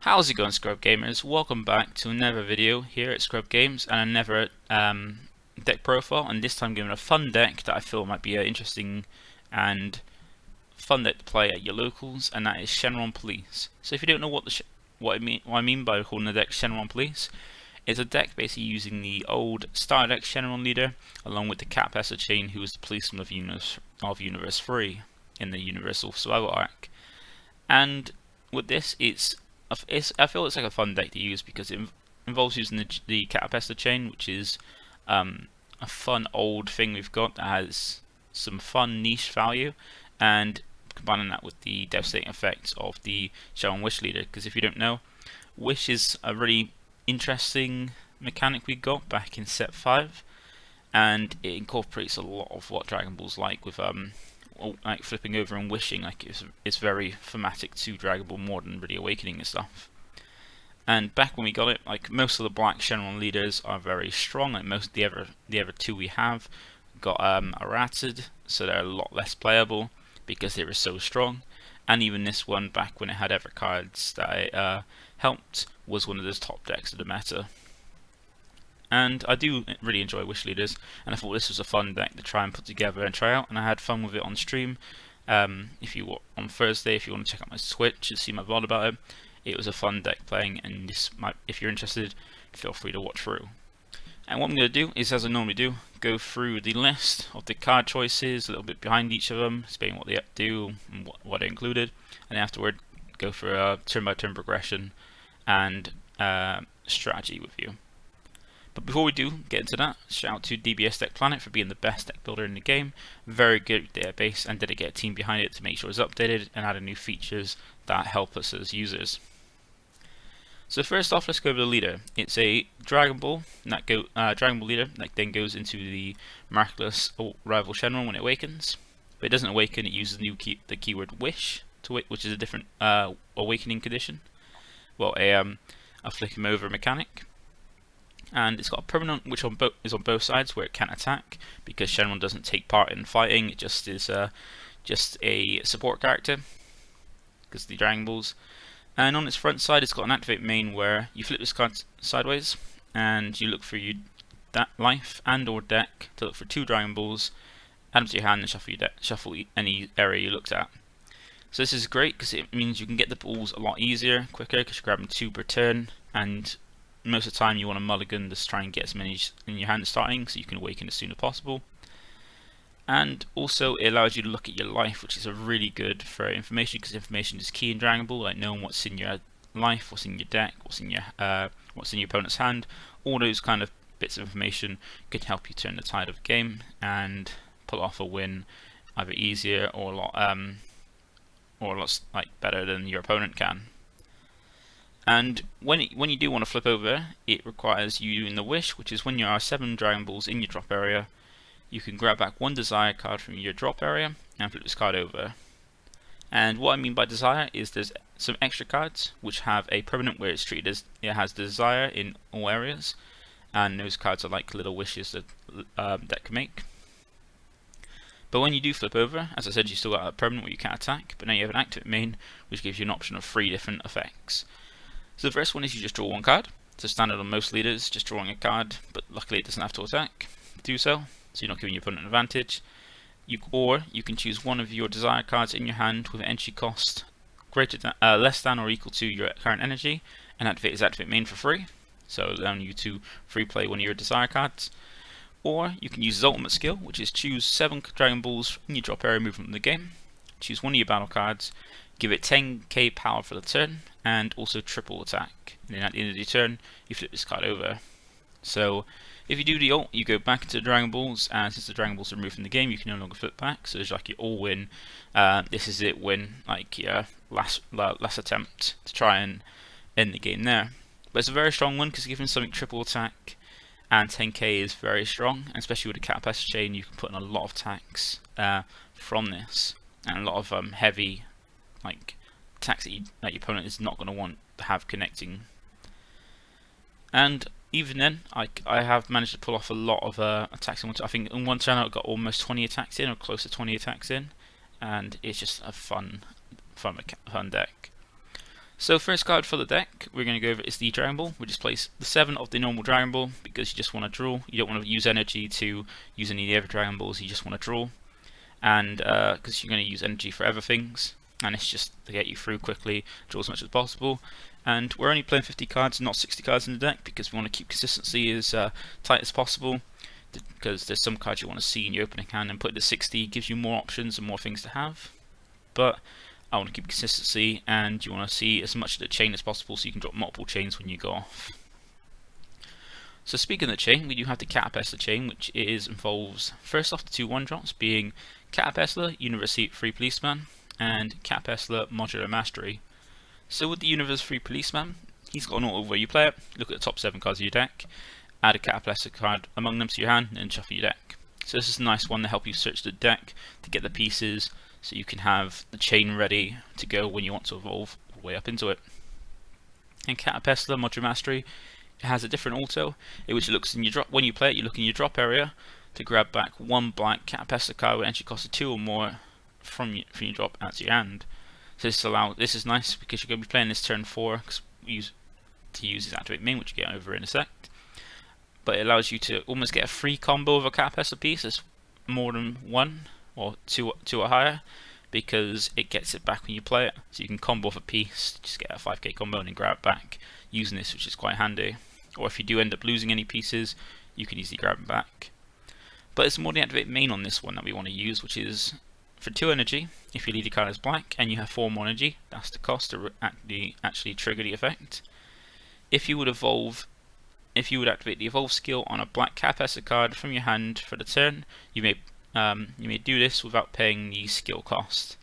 How's it going, ScrubGamers? Welcome back to another video here at ScrubGames and another deck profile, and this time giving a fun deck that I feel might be an interesting and fun deck to play at your locals, and that is Shenron Police. So if you don't know what I mean by calling the deck Shenron Police, it's a deck basically using the old Star deck Shenron leader along with the Catpester chain, who was the policeman of Universe 3 in the Universal Survival arc. And with this, I feel it's like a fun deck to use because it involves using the Catpester chain, which is a fun old thing we've got that has some fun niche value, and combining that with the devastating effects of the Shenron Wish leader. Because if you don't know, Wish is a really interesting mechanic we got back in set 5, and it incorporates a lot of what Dragon Ball's like with like flipping over and wishing. Like it's very thematic to Dragon Ball more than really Awakening and stuff. And back when we got it, like most of the black Shenron leaders are very strong. Like most of the other two we have got errated, so they're a lot less playable because they were so strong. And even this one, back when it had other cards that it helped, was one of those top decks of the meta. And I do really enjoy Wish leaders, and I thought this was a fun deck to try and put together and try out, and I had fun with it on stream. If you on Thursday, if you want to check out my Twitch and see my VOD about it, it was a fun deck playing, and if you're interested, feel free to watch through. And what I'm going to do is, as I normally do, go through the list of the card choices, a little bit behind each of them, explain what they do and what they included, and afterward go for a turn-by-turn progression and strategy with you. But before we do get into that, shout out to DBS Deck Planet for being the best deck builder in the game. Very good database and dedicated team behind it to make sure it's updated and adding new features that help us as users. So first off, let's go over the leader. It's a Dragon Ball leader that then goes into the miraculous rival Shenron when it awakens. But it doesn't awaken; it uses the keyword Wish which is a different awakening condition. Well, a flick him over mechanic. And it's got a permanent which is on both sides, where it can't attack because Shenron doesn't take part in fighting. It just is just a support character because of the Dragon Balls. And on its front side, it's got an activate main where you flip this card sideways and you look for your life and or deck to look for 2 Dragon Balls, add them to your hand and shuffle any area you looked at. So this is great because it means you can get the balls a lot easier, quicker, because you're grabbing 2 per turn, and most of the time you want to mulligan to try and get as many in your hand starting so you can awaken as soon as possible. And also it allows you to look at your life, which is a really good for information, because information is key in Dragon Ball, like knowing what's in your life, what's in your deck, what's in your opponent's hand. All those kind of bits of information can help you turn the tide of the game and pull off a win either easier or a lot like better than your opponent can. And when you do want to flip over, it requires you doing the Wish, which is when there are 7 Dragon Balls in your drop area, you can grab back 1 Desire card from your drop area and flip this card over. And what I mean by Desire is there's some extra cards which have a permanent where it's treated as it has Desire in all areas, and those cards are like little wishes that can make. But when you do flip over, as I said, you still got a permanent where you can't attack, but now you have an active main which gives you an option of 3 different effects. So the first one is you just draw 1 card. So standard on most leaders, just drawing a card, but luckily it doesn't have to attack to do so you're not giving your opponent an advantage. Or you can choose one of your Desire cards in your hand with an entry cost less than or equal to your current energy, and activate his activate main for free, so allowing you to free play one of your Desire cards. Or you can use his ultimate skill, which is choose 7 Dragon Balls in your drop area, move from the game, choose one of your battle cards, give it 10k power for the turn, and also triple attack. And then at the end of the turn, you flip this card over. So if you do the ult, you go back into the Dragon Balls, and since the Dragon Balls are removed from the game, you can no longer flip back. So it's like your all win. This is it win, like your last attempt to try and end the game there. But it's a very strong one because given something triple attack and 10k is very strong, and especially with the Catpester chain, you can put in a lot of attacks from this, and a lot of heavy like attacks that your opponent is not going to want to have connecting. And even then, I have managed to pull off a lot of attacks. I think in one turn I got almost 20 attacks in, or close to 20 attacks in, and it's just a fun deck. So first card for the deck we're going to go over is the Dragon Ball. We just place the 7 of the normal Dragon Ball because you just want to draw. You don't want to use energy to use any of the other Dragon Balls, you just want to draw. And because you're going to use energy for other things, and it's just to get you through quickly, draw as much as possible. And we're only playing 50 cards, not 60 cards in the deck, because we want to keep consistency as tight as possible, because there's some cards you want to see in your opening hand, and put it to 60 gives you more options and more things to have. But I want to keep consistency, and you want to see as much of the chain as possible so you can drop multiple chains when you go off. So speaking of the chain, we do have the Catapesla chain, which involves first off the 2 1-drops being Catapesla, Universe 3 Policeman, and Catapesla Modular Mastery. So with the Universe 3 Policeman, he's got an auto where you play it, look at the top 7 cards of your deck, add a Catapesla card among them to your hand, and shuffle your deck. So this is a nice one to help you search the deck to get the pieces, so you can have the chain ready to go when you want to evolve all the way up into it. And Catapesla Modular Mastery, it has a different auto, which looks in your drop. When you play it, you look in your drop area to grab back 1 black Catapesla card with entry cost of 2 or more from your drop out to your hand. So this is nice because you're going to be playing this turn 4 to use his activate main, which you get over in a sec. But it allows you to almost get a free combo of a Catapesla piece that's more than 1 or 2 or higher, because it gets it back when you play it. So you can combo off a piece, just get a 5k combo and then grab it back using this, which is quite handy. Or if you do end up losing any pieces, you can easily grab them back. But it's more the activate main on this one that we want to use, which is for 2 energy. If you leave your card as black and you have 4 more energy, that's the cost to actually trigger the effect. If you would activate the evolve skill on a black Catapesla card from your hand for the turn, you may do this without paying the skill cost.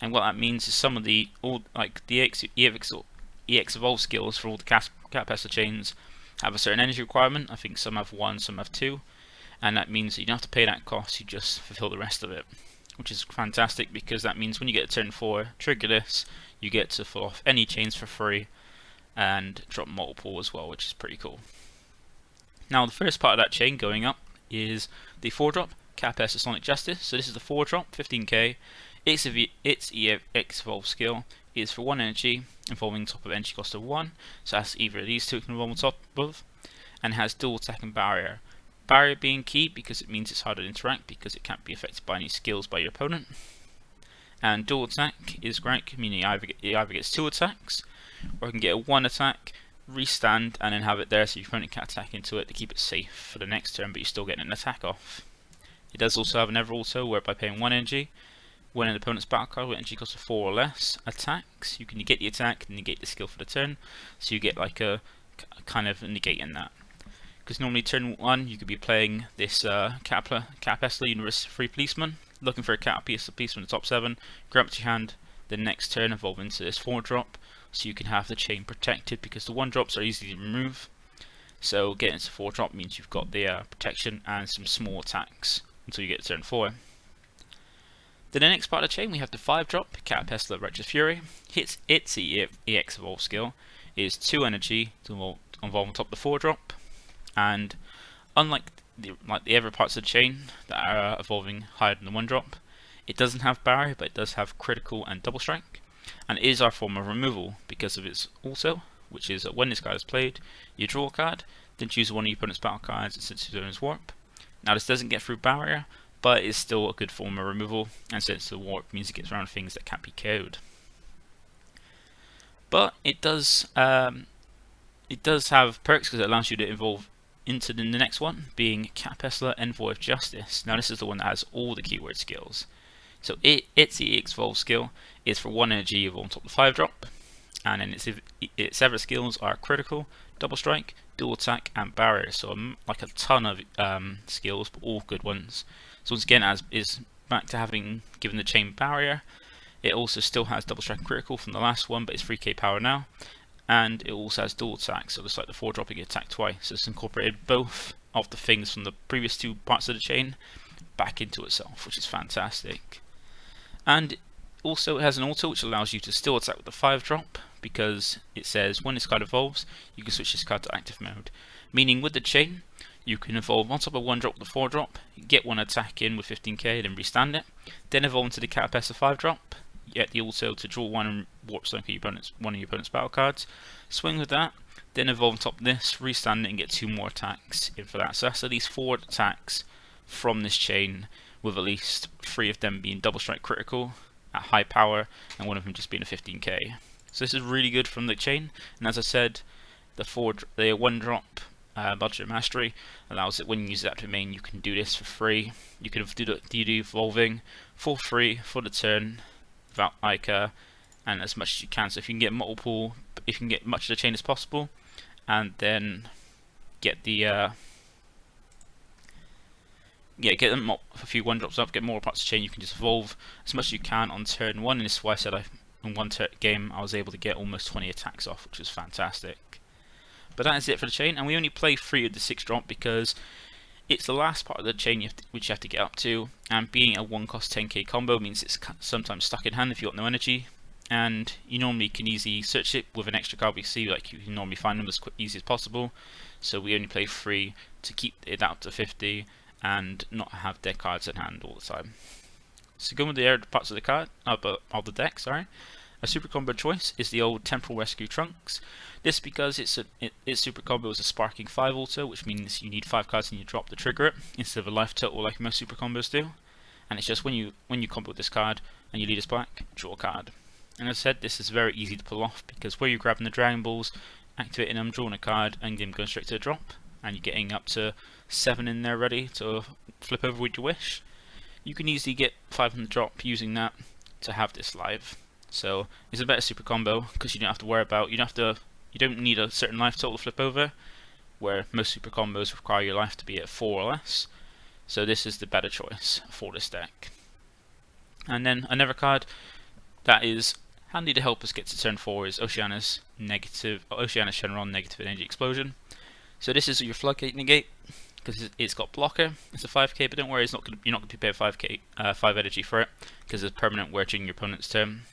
And what that means is some of the EX evolve skills for all the Catapesla chains have a certain energy requirement. I think some have 1, some have 2, and that means that you don't have to pay that cost, you just fulfill the rest of it, which is fantastic, because that means when you get to turn 4, trigger this, you get to fill off any chains for free and drop multiple as well, which is pretty cool. Now the first part of that chain going up is the 4-drop Catapesla Sonic Justice. So this is the 4-drop, 15k. Its EX evolve skill is for 1 energy, involving top of energy cost of 1. So that's either of these two can evolve on top of, and has dual attack and barrier. Barrier being key because it means it's harder to interact because it can't be affected by any skills by your opponent. And dual attack is great, meaning it either gets 2 attacks, or it can get a 1 attack, restand, and then have it there so your opponent can't attack into it to keep it safe for the next turn, but you're still getting an attack off. It does also have another auto where by paying 1 energy, when an opponent's battle card with energy cost of 4 or less attacks, you can negate the attack and negate the skill for the turn, so you get like a kind of negate in that. Because normally turn 1 you could be playing this Catapesla Universe 3 Policeman, looking for a Catapesla Policeman in the top 7, grab it to your hand, the next turn evolve into this 4-drop, so you can have the chain protected, because the 1-drops are easy to remove. So getting to 4-drop means you've got the protection and some small attacks until you get to turn 4. Then the next part of the chain we have the 5-drop Catapesla Righteous Fury. Its EX evolve skill is 2 energy to evolve on top of the 4-drop, and unlike the other parts of the chain that are evolving higher than the 1-drop, it doesn't have barrier, but it does have critical and double strike, and it is our form of removal because of its auto, which is that when this card is played, you draw a card, then choose one of your opponent's battle cards and sense your opponent's warp. Now this doesn't get through barrier, but it's still a good form of removal, and since the warp means it gets around things that can't be KO'd. But it does have perks because it allows you to evolve into the next one, being Catapesla Envoy of Justice. Now this is the one that has all the keyword skills. So its EX evolve skill is for 1 energy evolve on top of the 5-drop, and then its other skills are critical, double strike, dual attack, and barrier. So like a ton of skills, but all good ones. So once again, as is back to having given the chain barrier, it also still has double strike and critical from the last one, but it's 3k power now, and it also has dual attack. So just like the 4-drop, you get attacked twice. So it's incorporated both of the things from the previous 2 parts of the chain back into itself, which is fantastic. And also it has an auto which allows you to still attack with the 5-drop, because it says when this card evolves you can switch this card to active mode, meaning with the chain you can evolve on top of 1-drop with the 4-drop, get 1 attack in with 15k, then restand it, then evolve into the Catapesla 5-drop, You get the also to draw one and warp stone one of your opponent's battle cards. Swing with that, then evolve on top of this, restand it, and get 2 more attacks in for that. So that's at least 4 attacks from this chain, with at least 3 of them being double strike critical at high power, and one of them just being a 15k. So this is really good from the chain, and as I said, the 1-drop budget mastery allows it when you use the active main, you can do this for free. You can do the evolving for free for the turn, without and as much as you can. So if you can get multiple, if you can get much of the chain as possible, and then get the get them a few 1-drops up, get more parts of the chain, you can just evolve as much as you can on turn 1, and this is why I said in one game I was able to get almost 20 attacks off, which was fantastic. But that is it for the chain, and we only play 3 of the 6-drop because it's the last part of the chain which you have to get up to, and being a 1-cost 10k combo means it's sometimes stuck in hand if you've got no energy, and you normally can easily search it with an extra card. We see like you can normally find them as easy as possible, so we only play 3 to keep it up to 50 and not have deck cards in hand all the time. So going with the other parts of the card of the deck, sorry. A super combo choice is the old Temporal Rescue Trunks. This because its super combo is a Sparking 5 auto, which means you need 5 cards and you drop to trigger it instead of a life total like most super combos do. And it's just when you combo with this card and you lead us back, draw a card. And as I said, this is very easy to pull off because where you're grabbing the Dragon Balls, activating them, drawing a card, and them going straight to the drop, and you're getting up to 7 in there ready to flip over with your wish. You can easily get 5 on the drop using that to have this live. So it's a better super combo because you don't have to worry about you don't need a certain life total to flip over, where most super combos require your life to be at 4 or less. So this is the better choice for this deck. And then another card that is handy to help us get to turn 4 is Oceanus Shenron Negative Energy Explosion. So this is your Floodgate negate because it's got blocker. It's a 5k, but don't worry, you're not going to pay 5 energy for it because it's permanent where during your opponent's turn.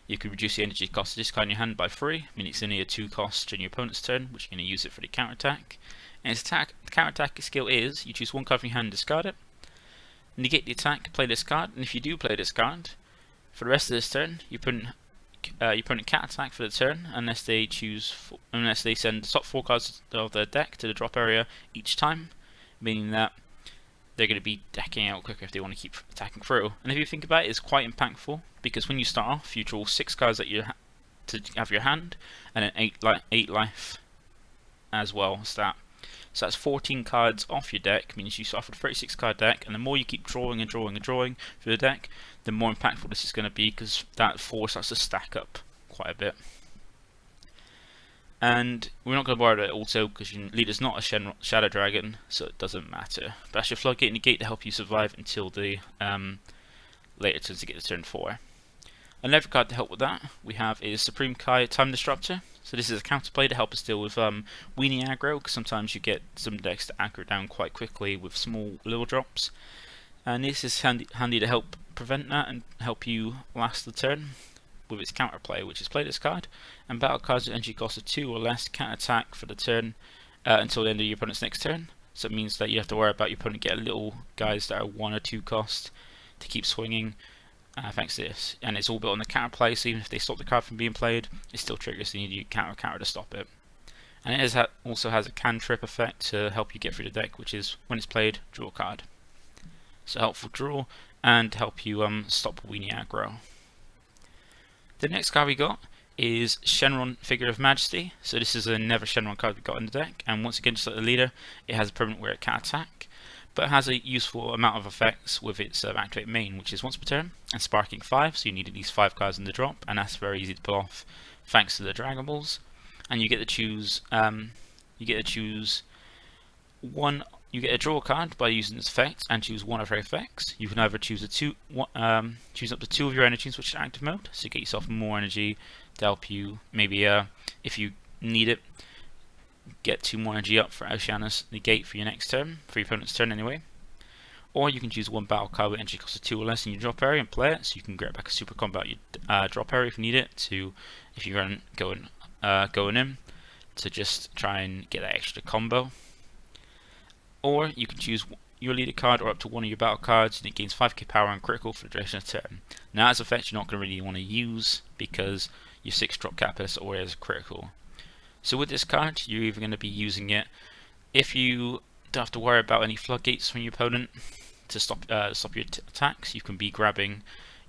You can reduce the energy cost of this card in your hand by 3, meaning it's only a 2 cost during your opponent's turn, which you're going to use it for the counter attack. And its counter attack skill is you choose 1 card from your hand, discard it, negate the attack, play this card, and if you do play this card, for the rest of this turn, your opponent can't attack for the turn unless they send the top 4 cards of their deck to the drop area each time, meaning that they're going to be decking out quicker if they want to keep attacking through. And if you think about it, it's quite impactful because when you start off, you draw 6 cards that you to have your hand, and then 8 life as well as that. So that's 14 cards off your deck, means you start with a 36 card deck, and the more you keep drawing and drawing and drawing through the deck, the more impactful this is going to be because that 4 starts to stack up quite a bit. And we're not going to worry about it also because your leader's not a Shadow Dragon, so it doesn't matter. But that's your Floodgate and Negate to help you survive until the later turns to get to turn 4. Another card to help with that we have is Supreme Kai Time Disruptor. So this is a counterplay to help us deal with weenie aggro, because sometimes you get some decks to aggro down quite quickly with small little drops. And this is handy to help prevent that and help you last the turn with its counterplay, which is play this card, and battle cards with energy cost of 2 or less can't attack for the turn until the end of your opponent's next turn. So it means that you have to worry about your opponent getting little guys that are 1 or 2 cost to keep swinging thanks to this. And it's all built on the counterplay, so even if they stop the card from being played, it still triggers, so you need your counter to stop it. And it also has a cantrip effect to help you get through the deck, which is when it's played, draw a card. So helpful draw and help you stop weenie aggro. The next card we got is Shenron Figure of Majesty. So this is another Shenron card we got in the deck, and once again, just like the leader, it has a permanent where it can attack, but it has a useful amount of effects with its activate main, which is once per turn, and Sparking 5, so you need at least 5 cards in the drop, and that's very easy to pull off thanks to the Dragon Balls. And you get to choose one. You get a draw card by using this effect and choose one of her effects. You can either choose choose up to 2 of your energies, which is active mode, so you get yourself more energy to help you maybe if you need it, get 2 more energy up for Oceanus Negate for your next turn, for your opponent's turn anyway. Or you can choose 1 battle card with energy cost of 2 or less in your drop area and play it, so you can get back a super combo out your drop area if you need it, to if you're going in to just try and get that extra combo. Or you can choose your leader card or up to one of your battle cards, and it gains 5k power and critical for the duration of the turn. Now, as effect, you're not going to really want to use because your 6-drop Catapaster already has a critical. So with this card, you're either going to be using it if you don't have to worry about any floodgates from your opponent to stop your attacks. You can be grabbing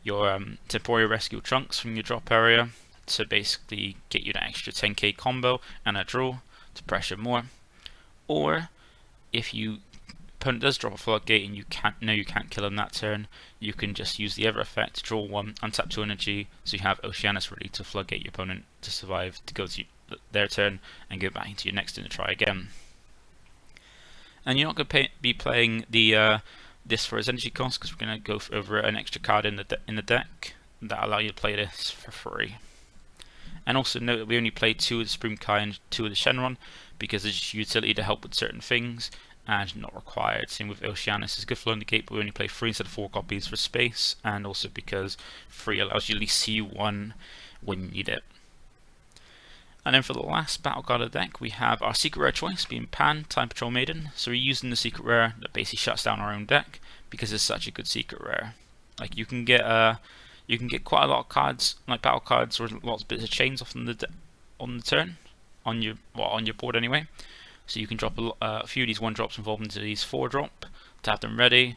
your temporary rescue chunks from your drop area to basically get you an extra 10k combo and a draw to pressure more. Or if your opponent does drop a floodgate and you can't kill him that turn, you can just use the other effect to draw 1, untap 2 energy, so you have Oceanus ready to floodgate your opponent to survive, to go to their turn and go back into your next turn to try again. And you're not going to be playing the this for its energy cost, because we're going to go over an extra card in the deck that allow you to play this for free. And also note that we only play 2 of the Supreme Kai and 2 of the Shenron because it's utility to help with certain things and not required. Same with Oceanus, it's good for negate, but we only play 3 instead of 4 copies for space, and also because 3 allows you to at least see 1 when you need it. And then for the last battle card of the deck, we have our secret rare choice being Pan, Time Patrol Maiden. So we're using the secret rare that basically shuts down our own deck because it's such a good secret rare. Like you can get quite a lot of cards, like battle cards or lots of bits of chains off on the turn, on your board anyway. So you can drop a few of these 1-drops involved into these 4-drop to have them ready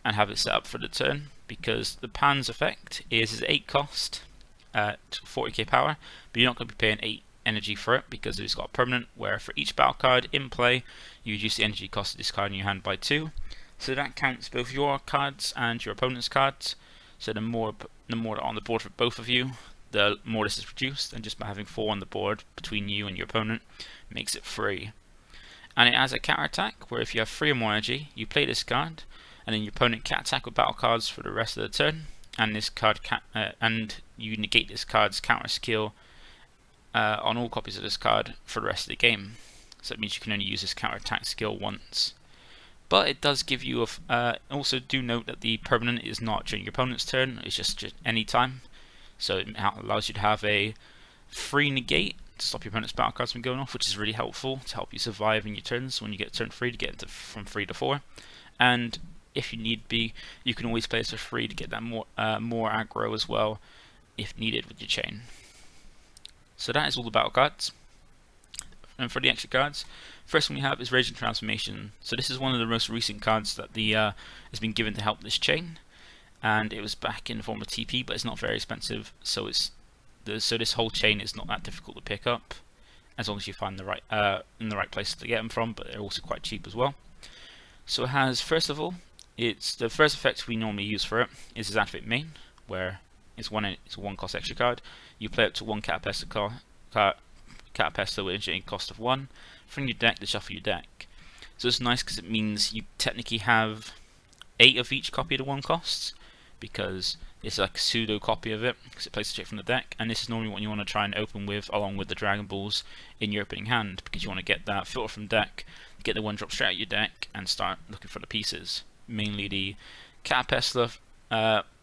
and have it set up for the turn, because the Pan's effect is 8 cost at 40k power, but you're not going to be paying 8 energy for it because it's got a permanent where for each battle card in play you reduce the energy cost of this card in your hand by 2. So that counts both your cards and your opponent's cards. So the more on the board for both of you, the more this is reduced, and just by having 4 on the board between you and your opponent makes it 3. And it has a counter attack where if you have 3 or more energy, you play this card, and then your opponent can't attack with battle cards for the rest of the turn, and this card and you negate this card's counter skill on all copies of this card for the rest of the game. So it means you can only use this counter attack skill once. But it does give you also do note that the permanent is not during your opponent's turn, it's just any time. So it allows you to have a free negate to stop your opponent's battle cards from going off, which is really helpful to help you survive in your turns when you get turn 3 to get from 3 to 4. And if you need be, you can always play this for free to get that more aggro as well if needed with your chain. So that is all the battle cards. And for the extra cards, first one we have is Raging Transformation. So this is one of the most recent cards that has been given to help this chain, and it was back in the form of TP, but it's not very expensive. So this whole chain is not that difficult to pick up, as long as you find the right in the right place to get them from. But they're also quite cheap as well. So it has, first of all, it's the first effect we normally use for it is his activate main, where it's a 1 cost extra card. You play up to 1 Catapaster with a cost of 1 from your deck to shuffle your deck. So it's nice because it means you technically have 8 of each copy of the 1 costs, because it's like a pseudo copy of it because it plays straight from the deck, and this is normally what you want to try and open with along with the Dragon Balls in your opening hand, because you want to get that filter from deck, get the 1-drop straight out of your deck and start looking for the pieces. Mainly the Catapaster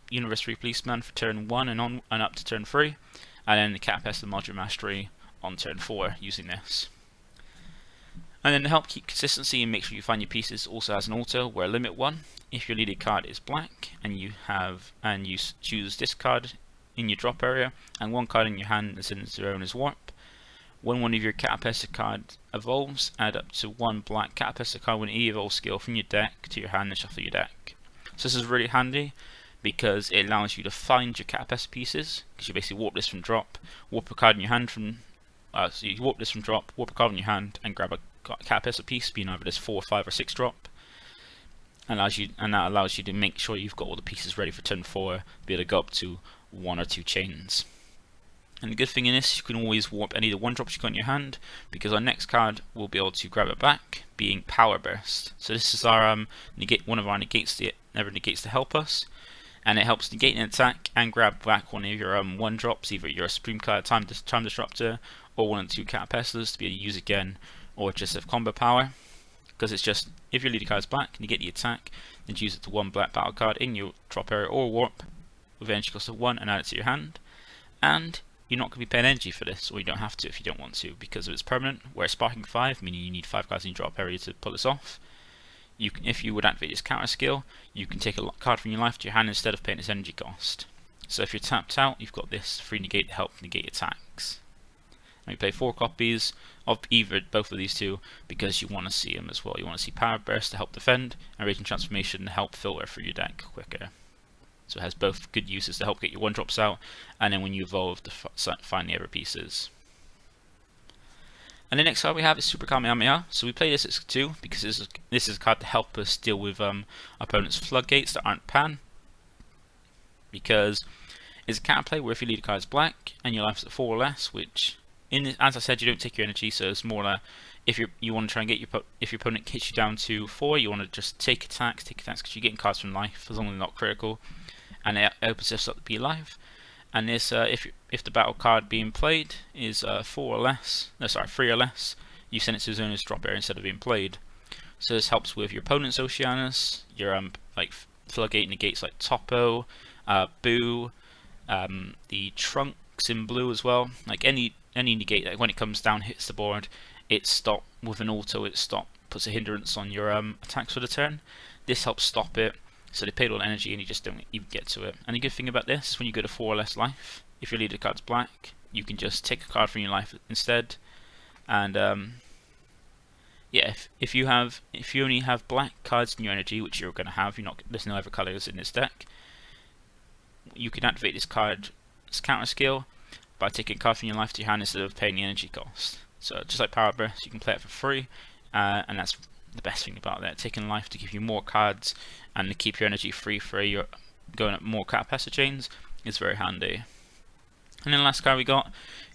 University Policeman for turn 1 and up to turn 3, and then the Catapaster Modular Mastery on turn 4 using this. And then to help keep consistency and make sure you find your pieces, also has an auto where limit 1. If your leader card is black and you choose this card in your drop area and 1 card in your hand is in zone as warp, when one of your Catapaster cards evolves, add up to 1 black Catapaster card with an E-evolve skill from your deck to your hand and shuffle your deck. So this is really handy because it allows you to find your Catapaster pieces, because you basically warp this from drop, warp a card in your hand from so you warp this from drop, warp a card in your hand and grab a Catapaster piece, being either this 4, 5 or 6 drop, and that allows you to make sure you've got all the pieces ready for turn 4, be able to go up to 1 or 2 chains. And the good thing in this, you can always warp any of the 1-drops you got in your hand, because our next card will be able to grab it back, being Power Burst. So this is our one of our negates to help us, and it helps negate an attack and grab back one of your 1-drops, either your Supreme Kai Time Disruptor or 1 or 2 Catapesters to be able to use again, or just have combo power. Because it's just, if your leader card is black, negate the attack, then use it to 1 black battle card in your drop area or warp with energy cost of 1 and add it to your hand. And you're not going to be paying energy for this, or you don't have to if you don't want to, because of its permanent, where sparking 5, meaning you need 5 cards in your drop area to pull this off. if you would activate this counter skill, you can take a card from your life to your hand instead of paying its energy cost. So if you're tapped out, you've got this free negate to help negate attacks. And you play 4 copies of both of these two because you want to see them as well. You want to see Power Burst to help defend, and Raging Transformation to help filter through your deck quicker. So it has both good uses to help get your 1-drops out, and then when you evolve to find the other pieces. And the next card we have is Super Kamehameha. So we play this at 2 because this is a card to help us deal with opponents' floodgates that aren't pan. Because it's a counterplay where if your leader card is black and your life is at 4 or less, which as I said, you don't take your energy, so it's more like if you want to try and get if your opponent hits you down to 4, you want to just take attacks because you're getting cards from life as long as they're not critical, and it opens this up to be life. And this, if the battle card being played is 3 or less, you send it to his owner's drop area instead of being played. So this helps with your opponent's Oceanus, your like floodgate negates like Topo, Boo, the Trunks in blue as well. Like any negate that when it comes down hits the board, it stop with an auto. It puts a hindrance on your attacks for the turn. This helps stop it. So they paid all the energy and you just don't even get to it. And the good thing about this is when you go to 4 or less life, if your leader card's black, you can just take a card from your life instead. And yeah, if you only have black cards in your energy, which you're going to have, there's no other colours in this deck, you can activate this card's counter skill by taking a card from your life to your hand instead of paying the energy cost. So just like Power Burst, you can play it for free, and that's the best thing about that. Taking life to give you more cards and to keep your energy free for your going up more Catapessa chains is very handy. And then the last card we got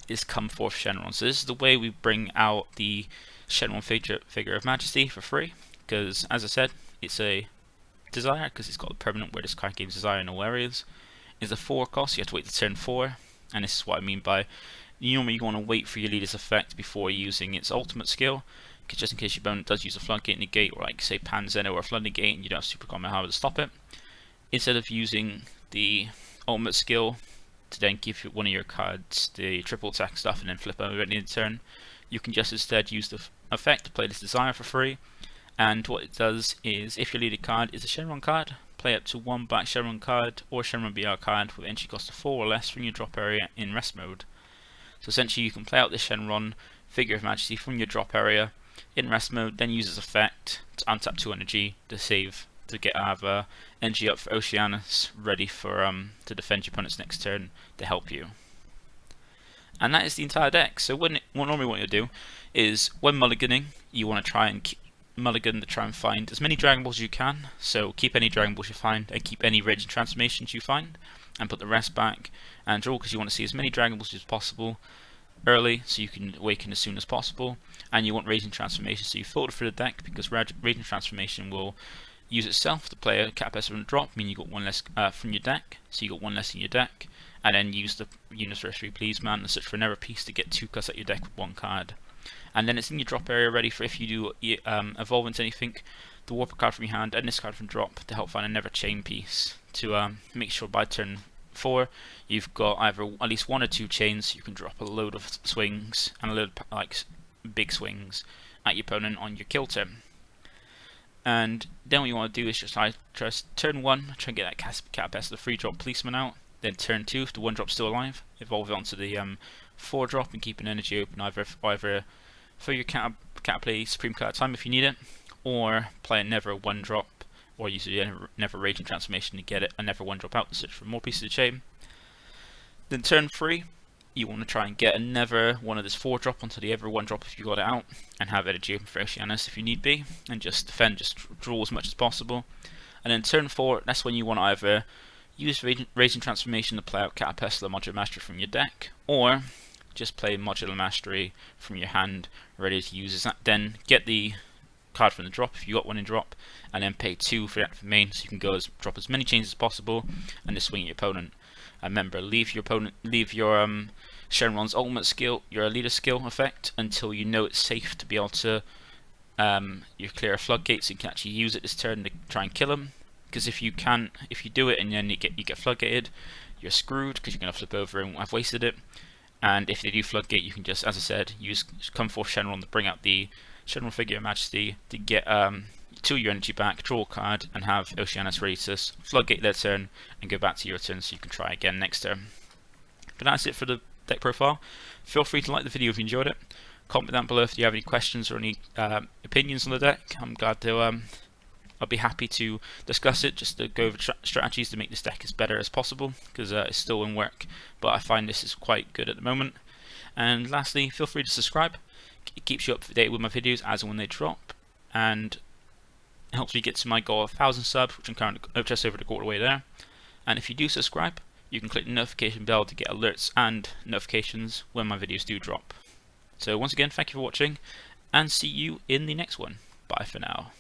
is Come Forth Shenron. So this is the way we bring out the Shenron figure of Majesty for free, because as I said, it's a desire because it's got a permanent where this card gives desire in all areas. It's a 4 cost, you have to wait to turn 4, and this is what I mean by normally you want to wait for your leader's effect before using its ultimate skill, just in case your opponent does use a floodgate negate, or like say Panzeno or a flood negate, and you don't have Super Kamehameha to stop it. Instead of using the ultimate skill to then give one of your cards the triple attack stuff and then flip over at the end of the turn, you can just instead use the effect to play this desire for free. And what it does is, if your leader card is a Shenron card, play up to 1 black Shenron card or Shenron BR card with entry cost of 4 or less from your drop area in rest mode. So essentially you can play out this Shenron figure of Majesty from your drop area in rest mode, then use its effect to untap 2 energy to save to get energy up for Oceanus, ready for to defend your opponent's next turn to help you. And that is the entire deck. So normally what you'll do is when mulliganing, you want to try and mulligan to try and find as many Dragon Balls as you can. So keep any Dragon Balls you find and keep any Raging Transformations you find, and put the rest back and draw, because you want to see as many Dragon Balls as possible early so you can awaken as soon as possible. And you want Raging Transformation, so you filter through the deck, because Raging Transformation will use itself to play a Catapessa from the drop, meaning you got 1 less from your deck, so you got 1 less in your deck, and then use the Universary Please Man and search for another piece to get 2 cuts at your deck with 1 card. And then it's in your drop area ready for if you do evolve into anything, the warp a card from your hand and this card from drop to help find another chain piece to make sure by turn 4 you've got either at least 1 or 2 chains, so you can drop a load of swings and a load of like big swings at your opponent on your kill turn. And then what you want to do is just turn 1, try and get that Catapessa the 3-drop policeman out. Then turn 2, if the 1-drop's still alive, evolve it onto the 4-drop and keep an energy open either for your Catplay Supreme card time if you need it, or play a never 1-drop, or use a never Raging Transformation to get it a never 1-drop out to search for more pieces of chain. Then turn 3, you want to try and get a never one of this 4-drop onto the ever 1-drop if you got it out, and have energy open for Oceanus if you need be, and just defend, just draw as much as possible. And then turn 4, that's when you want to either use Raging Transformation to play out Catapessa Modular Mastery from your deck, or just play Modular Mastery from your hand ready to use. Then get the card from the drop if you got 1 in drop, and then pay 2 for that for main, so you can go drop as many chains as possible and just swing at your opponent. And remember, leave your Shenron's ultimate skill, your leader skill effect, until you know it's safe to be able to you clear a floodgate, so you can actually use it this turn to try and kill him. Because if you do it and then you get floodgated, you're screwed because you're going to flip over and have wasted it. And if they do floodgate, you can just, as I said, use Come Forth Shenron to bring out the Shenron figure of Majesty to get 2 your energy back, draw a card, and have Oceanus ready to floodgate their turn and go back to your turn so you can try again next turn. But that's it for the deck profile. Feel free to like the video if you enjoyed it. Comment down below if you have any questions or any opinions on the deck. I'm glad to, I'll be happy to discuss it, just to go over strategies to make this deck as better as possible, because it's still in work, but I find this is quite good at the moment. And lastly, feel free to subscribe. It keeps you up to date with my videos as and when they drop, and it helps me get to my goal of 1,000 subs, which I'm currently just over the quarter way there. And if you do subscribe, you can click the notification bell to get alerts and notifications when my videos do drop. So once again, thank you for watching, and see you in the next one. Bye for now.